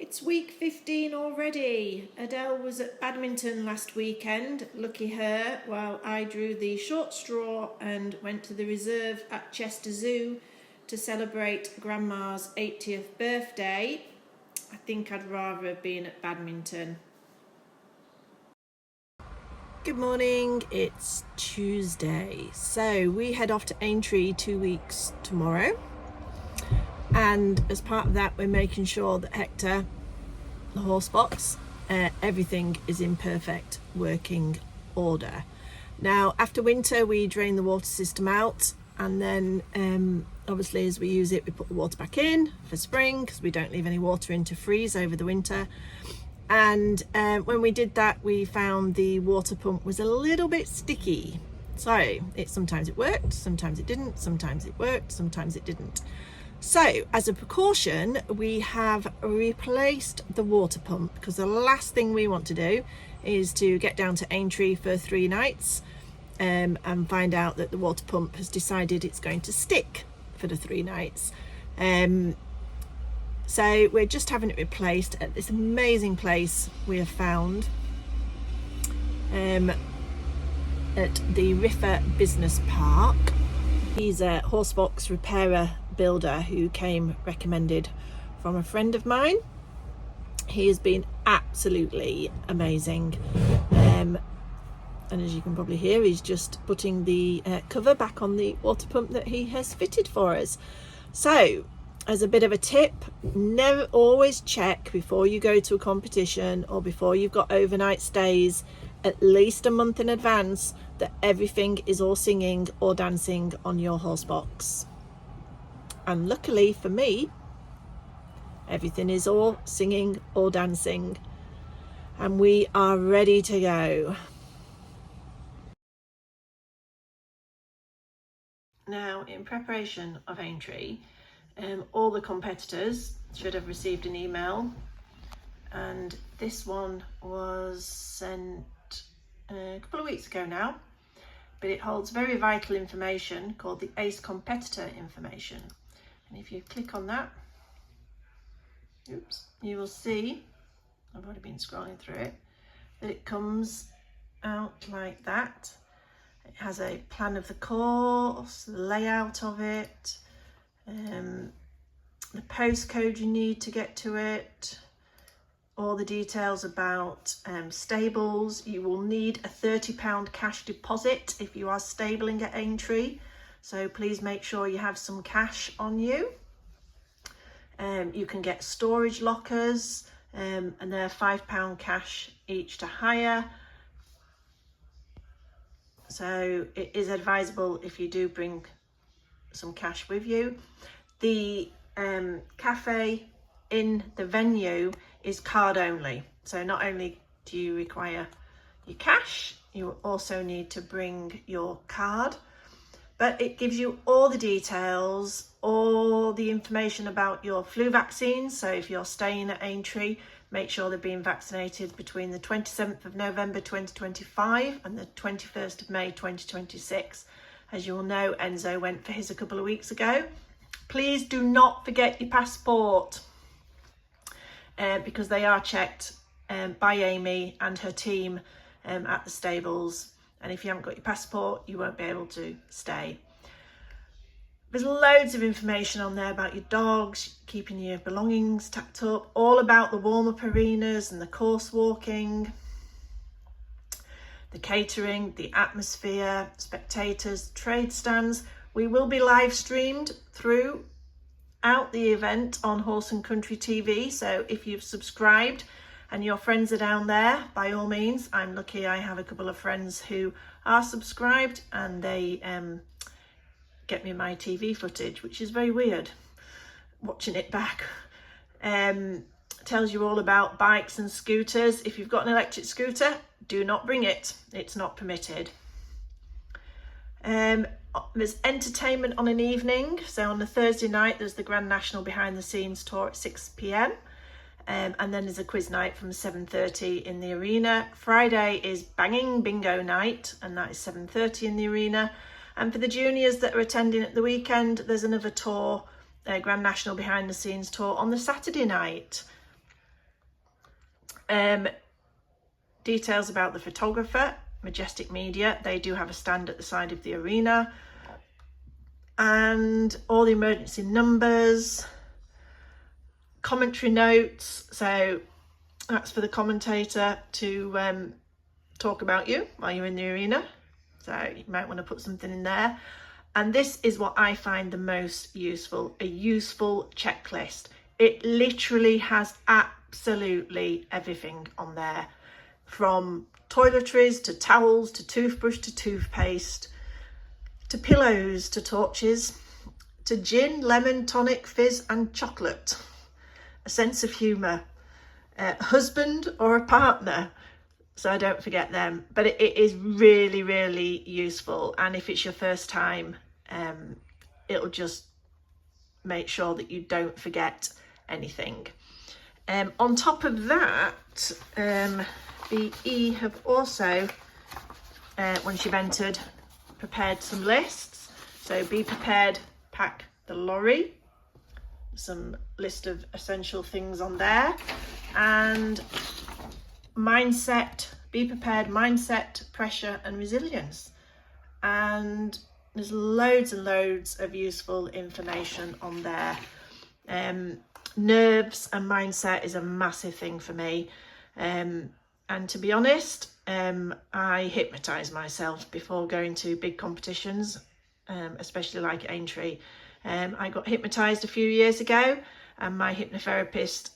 It's week 15 already. Adelle was at Badminton last weekend, lucky her, while I drew the short straw and went to the reserve at Chester Zoo to celebrate Grandma's 80th birthday. I think I'd rather have been at Badminton. Good morning, it's Tuesday. So we head off to Aintree 2 weeks tomorrow. And as part of that, we're making sure that Hector, the horse box, everything is in perfect working order. Now, after winter, we drain the water system out, and then obviously as we use it, we put the water back in for spring because we don't leave any water in to freeze over the winter. And when we did that, we found the water pump was a little bit sticky. So sometimes it worked, sometimes it didn't, sometimes it worked, sometimes it didn't. So as a precaution, we have replaced the water pump because the last thing we want to do is to get down to Aintree for 3 nights and find out that the water pump has decided it's going to stick for the 3 nights. So we're just having it replaced at this amazing place we have found at the Riffer Business Park. He's a horse box repairer builder who came recommended from a friend of mine. He has been absolutely amazing, and as you can probably hear, he's just putting the cover back on the water pump that he has fitted for us. So as a bit of a tip, never always check before you go to a competition or before you've got overnight stays at least a month in advance that everything is all singing or dancing on your horse box. And luckily for me, everything is all singing or dancing, and we are ready to go. Now, in preparation of Aintree, all the competitors should have received an email, and this one was sent a couple of weeks ago now, but it holds very vital information called the ACE competitor information. And if you click on that, you will see, I've already been scrolling through it, that it comes out like that. It has a plan of the course, the layout of it, the postcode you need to get to it, all the details about stables. You will need a £30 cash deposit if you are stabling at Aintree, so please make sure you have some cash on you. You can get storage lockers, and they're £5 cash each to hire. So it is advisable if you do bring some cash with you. The cafe in the venue is card only. So not only do you require your cash, you also need to bring your card. But it gives you all the details, all the information about your flu vaccines. So if you're staying at Aintree, make sure they're being vaccinated between the 27th of November 2025 and the 21st of May 2026. As you will know, Enzo went for his a couple of weeks ago. Please do not forget your passport, because they are checked by Amy and her team at the stables. And if you haven't got your passport, you won't be able to stay. There's loads of information on there about your dogs, keeping your belongings tucked up, all about the warm-up arenas and the course walking, the catering, the atmosphere, spectators, trade stands. We will be live streamed throughout the event on Horse and Country TV. So if you've subscribed and your friends are down there, by all means. I'm lucky I have a couple of friends who are subscribed, and they get me my TV footage, which is very weird watching it back. Tells you all about bikes and scooters. If you've got an electric scooter, do not bring it. It's not permitted. There's entertainment on an evening. So on the Thursday night, there's the Grand National behind the scenes tour at 6 p.m. And then there's a quiz night from 7:30 in the arena. Friday is banging bingo night, and that is 7:30 in the arena. And for the juniors that are attending at the weekend, there's another tour, Grand National behind the scenes tour on the Saturday night. Details about the photographer, Majestic Media. They do have a stand at the side of the arena, and all the emergency numbers, commentary notes. So that's for the commentator to talk about you while you're in the arena. So you might want to put something in there. And this is what I find the most useful, a useful checklist. It literally has absolutely everything on there, from toiletries to towels to toothbrush to toothpaste to pillows to torches to gin, lemon, tonic, fizz and chocolate, a sense of humour, husband or a partner, so I don't forget them. But it is really, really useful, and if it's your first time, it'll just make sure that you don't forget anything. On top of that, BE have also, once you've entered, prepared some lists. So be prepared, pack the lorry, some list of essential things on there, and mindset, be prepared, mindset, pressure and resilience. And there's loads and loads of useful information on there. Nerves and mindset is a massive thing for me. And to be honest, I hypnotise myself before going to big competitions, especially like Aintree. I got hypnotised a few years ago, and my hypnotherapist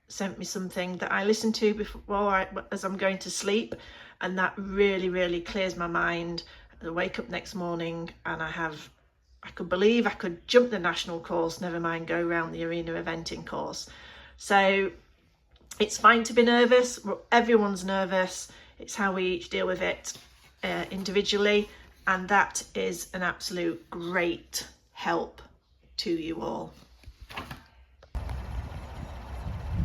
sent me something that I listen to before as I'm going to sleep, and that really, really clears my mind. I wake up next morning and I could believe I could jump the national course, never mind go around the arena eventing course. So it's fine to be nervous. Everyone's nervous. It's how we each deal with it individually, and that is an absolute great help to you all.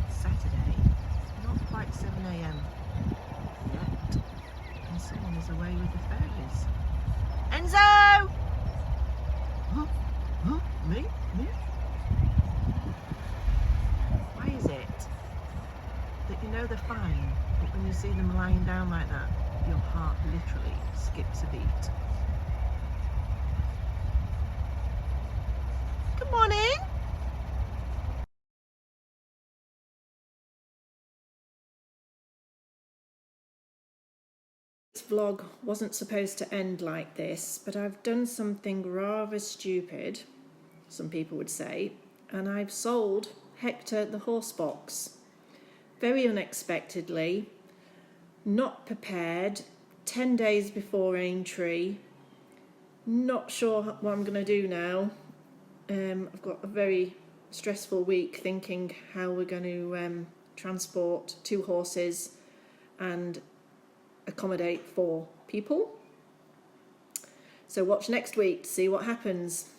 It's Saturday, not quite 7 a.m. yet, and someone is away with the fairies. Enzo! Huh? Me? Why is it that you know they're fine, but when you see them lying down like that, your heart literally skips a beat? Good morning! This vlog wasn't supposed to end like this, but I've done something rather stupid, some people would say, and I've sold Hector the horse box. Very unexpectedly, not prepared, 10 days before Aintree. Not sure what I'm going to do now. I've got a very stressful week thinking how we're going to transport 2 horses and accommodate 4 people. So watch next week to see what happens.